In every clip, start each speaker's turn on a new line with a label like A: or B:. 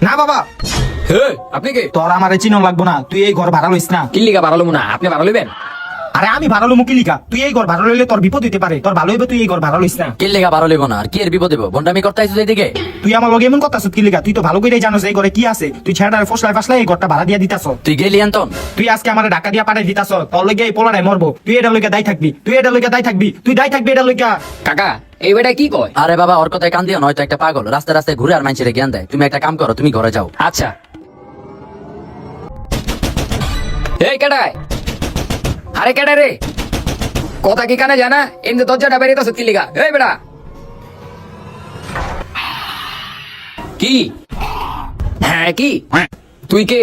A: না বাবা,
B: হে আপনি কে?
A: তোর আমারে চিনো লাগবো না, তুই এই ঘর ভাড়া লইস না।
B: কিল্লিগা ভাড়া লমু না, আপনি ভাড়া লইবেন?
A: আরে আমি ভাড়া লমু কি লিগা? তুই এই ঘর ভাড়া লইলে তোর বিপদ হইতে পারে, তোর ভালো হইবে তুই এই ঘর ভাড়া লইস না।
B: কিল্লিগা ভাড়া লইব না, আর কি এর বিপদ হইব? বন্ডামি করতে আইছো এইদিকে?
A: তুই আমার লগে এমন কথা কি লিগা? তুই তো ভালো করেই জানোস এই ঘরে কি আছে। তুই ছেড়ার ফসলাই এই ঘরটা ভাড়া দিয়া দিতাছ।
B: তুই গেলি আন্তন?
A: তুই আজকে আমারে ঢাকা দিয়া পাঠাই দিতাছ, তোর লগে এই পোলারাই মরবো। তুই এটা লইগা দায় থাকবি, তুই এটা লইগা দায় থাকবি, তুই দায় থাকবি এটা লইগা।
B: কাকা এই বেটা কি কয়? আরে বাবা ওর কথায় কান দিও, নয়তো একটা পাগল রাস্তায় রাস্তায় ঘুরে আর মানুষের জ্ঞান দেয়। তুমি একটা কাম করো, তুমি ঘরে যাও। আচ্ছা। এই কেডায়? আরে কেডা রে? কথা কি কানে জানা? এমনি দরজাটা বেরিয়ে তো সত্যি লিগা। এই বেটা কি? হ্যাঁ কি? তুই কে?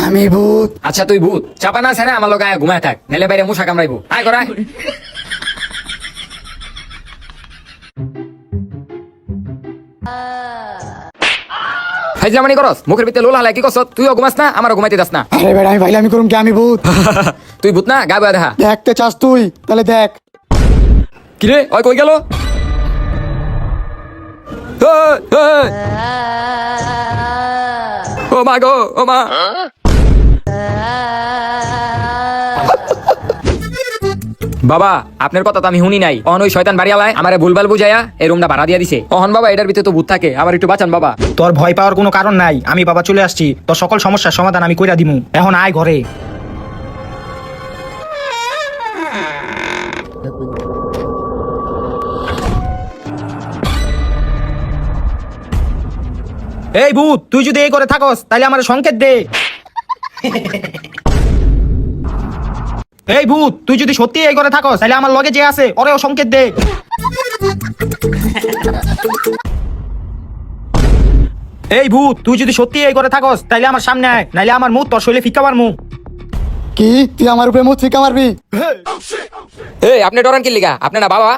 C: আমি ভূত।
B: আচ্ছা তুই ভূত, চাপা না ছেড়ে আমার লোক আয় ঘুমায় থাক, নাহলে বাইরে মশা কামড়াইবো। আয় করায়। হাইজলামানি করস, মুখের ভিতরে লোলা হালাই কি করছ? তুইও ঘুমাস না, আমারও ঘুমাইতে দাস না।
C: আরে বেড়া, আমি ভাইলে আমি করুম কি? আমি ভূত।
B: তুই ভূত না, গা বয়া দেখা।
C: দেখতে চাস তুই? তাহলে দেখ।
B: কিরে ওই কই গেল? ও মা গো, ও মা। বাবা আপনার কথা তো আমি শুনি নাই। অহন ওই শয়তান বাড়ি আলায় আমারে ভুলভাল বুঝাইয়া এই রুমটা ভাড়া দিয়া দিছে। অহন বাবা এটার ভিতরে তো ভূত থাকে, আবার একটু বাঁচান বাবা।
A: তোর ভয় পাওয়ার কোনো কারণ নাই, আমি বাবা চলে আসছি। তোর সকল সমস্যার সমাধান আমি কইরা দিমু। এখন আয় ঘরে। এই ভূত, তুই যদি এই করে থাকস তাহলে আমার সংকেত দে। এই ভূত, তুই যদি সত্যি এই করে থাকস তাহলে আমার লগে যে আছে ওরেও সংকেত দে। এই ভূত, তুই যদি সত্যি এই করে থাকস তাহলে আমার সামনে আয়, নাইলে আমার মুখ তোর শৈলে ফিক্কা মারমু।
C: কি তুই আমার উপরে মুখ ফিকা মারবি?
B: এই আপনি ডরান কি লিগা? আপনি না বাবা?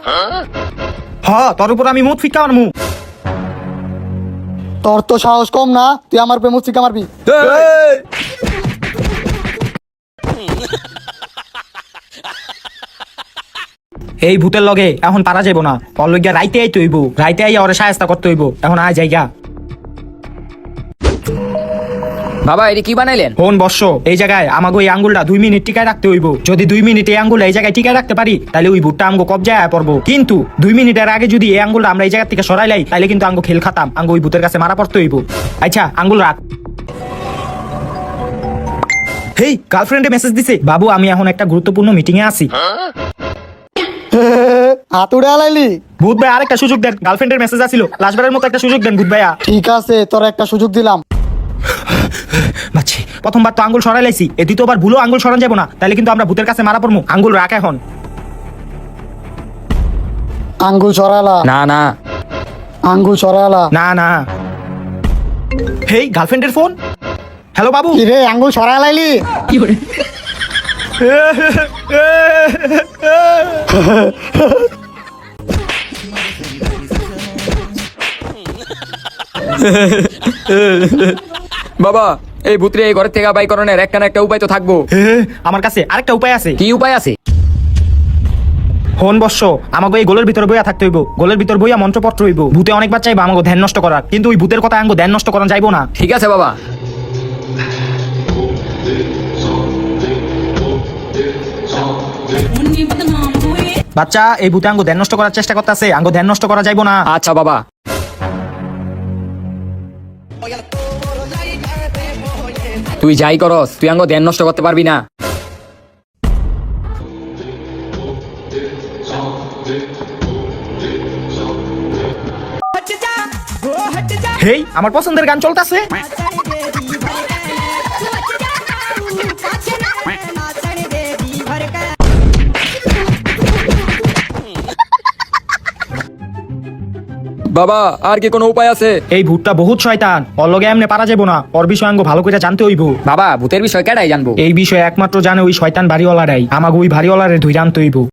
A: হ্যাঁ, তোর উপর আমি মুখ ফিক্কা মারমু।
C: তোর তো সাহস কম না, তুই আমার উপরে মুখ ফিকা মারবি?
A: এই ভূতের লগে এখন পারা যাইব না, ওর লইগা রাইতে আইতে হইব। রাইতে আইয়া ওরে সাহায্য করতে হইব। এখন আয় জায়গা।
B: বাবা এটা কি বানাইলেন?
A: ফোন বর্ষ, এই জায়গায় আমাকে এই আঙ্গুলটা 2 মিনিট টিকায় রাখতে হইব। যদি 2 মিনিট এই আঙ্গুল এই জায়গায় টিকায় রাখতে পারি তাহলে ওই ভূতটা আমগো কবজায় পড়বো। কিন্তু 2 মিনিটের আগে যদি এই আঙ্গুলটা আমরা এই জায়গা থেকে সরাই লাই তাহলে কিন্তু আমগো খেল খাতাম, আমগো ওই ভূতের কাছে মারা পড়তে হইব। আচ্ছা আঙ্গুল রাখ। হেই, গার্লফ্রেন্ডে মেসেজ দিছে। বাবু আমি এখন একটা গুরুত্বপূর্ণ মিটিং এ আছি।
C: হাত উড়ে আলাইলি?
A: ভূত ভাই আরেকটা সুযোগ দেন, গার্লফ্রেন্ডের মেসেজ আসিল, লাস্টবারের মতো একটা সুযোগ দেন ভূত ভাইয়া।
C: ঠিক আছে, তোর একটা সুযোগ দিলাম।
A: বাচ্চি, প্রথমবার তো আঙ্গুল সরাই লাইছি, এই দ্বিতীয়বার ভুলো আঙ্গুল সরান যাবো না, তাহলে কিন্তু আমরা ভূতের কাছে মারা পড়বো। আঙ্গুল রাখ এখন।
C: আঙ্গুল সরালা?
B: না না।
C: আঙ্গুল সরালা?
A: না না। হেই, গার্লফ্রেন্ডের ফোন। হ্যালো বাবু।
C: কি রে, আঙ্গুল সরা লাইলি?
B: বাবা এই ভূতরে এই ঘরের থেকে বাই করণের একটা না একটা উপায় তো থাকবো।
A: আমার কাছে আরেকটা উপায় আছে।
B: কি উপায় আছে?
A: ফোন বর্ষ, আমাকে এই গোলের ভিতরে বইয়া থাকতে হইব। গোলের ভিতর বইয়া মন্ত্রপত্র হইব। ভূতে অনেকবার চাইবো আমাকে ধ্যান নষ্ট করার, কিন্তু ওই ভূতের কথা আমাকে ধ্যান নষ্ট করা যাইবো না।
B: ঠিক আছে বাবা।
A: বাচ্চা, এই ভূতে আঙ্গো ধ্যান নষ্ট করার চেষ্টা করতেছে, আঙ্গো ধ্যান নষ্ট করা যাইবো না।
B: আচ্ছা বাবা। তুই যাই করস, তুই আঙ্গ ধ্যান নষ্ট করতে পারবি না।
A: হেই, আমার পছন্দের গান চলতেছে।
B: বাবা আর কি কোনো উপায় আছে?
A: এই ভূতটা বহুত শয়তান, ওর লগে এমনি পারা যাবো না। ওর বিষয় আঙ্গো ভালো করে জানতে হইব।
B: বাবা ভূতের বিষয় কেডাই জানবো?
A: এই বিষয়ে একমাত্র জানে ওই শয়তান বাড়িওয়ালারাই। আমাকে ওই বাড়িওয়ালারে ধইরা আনতে হইব।